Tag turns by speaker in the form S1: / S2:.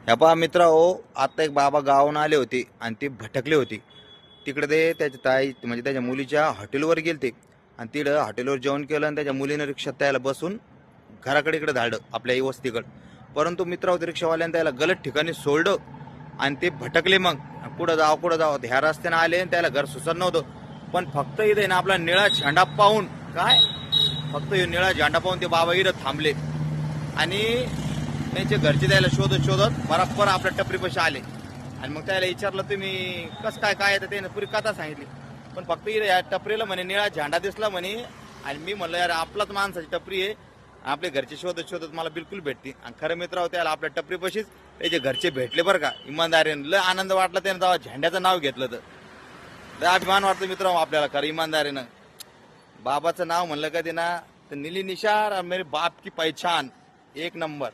S1: ह्या पहा मित्र हो, आता एक बाबा गावाहून आले होते आणि ते भटकले होते. तिकडे ते त्याच्या ताई म्हणजे त्याच्या मुलीच्या हॉटेलवर गेलते आणि तिकडं हॉटेलवर जेवण केलं आणि त्याच्या मुलीनं रिक्षात त्याला बसून घराकडे इकडे धाडलं आपल्या वस्तीकडं. परंतु मित्र होते रिक्षावाल्यानं त्याला गलत ठिकाणी सोडलं आणि ते भटकले. मग कुठं जावं ह्या रस्त्यानं आले आणि त्याला घर सुचत नव्हतं. पण फक्त इथे ना आपला निळा झेंडा पाहून काय फक्त निळा झेंडा पाहून ते बाबा इथं थांबले आणि त्यांचे घरचे त्याला शोधत शोधत बराबर आपल्या टपरीपाशी आले आणि मग त्याला विचारलं तुम्ही कसं काय काय तर त्याने पुरी कथा सांगितली. पण फक्त या टपरीला म्हणे निळा झेंडा दिसला म्हणे आणि मी म्हणलं यार आपलाच माणसाची टपरी आहे, आपले घरचे शोधत शोधत मला बिलकुल भेटते. आणि खरं मित्र त्याला आपल्या टपरीपाशीच त्याचे घरचे भेटले बरं का, इमानदारीने. लय आनंद वाटला त्याने जेव्हा झेंड्याचं नाव घेतलं तर लय अभिमान वाटतं मित्र आपल्याला खरं इमानदारीनं. बाबाचं नाव म्हणलं कधी ना तर नीली निशार मेरे बाप की पहचान एक नंबर.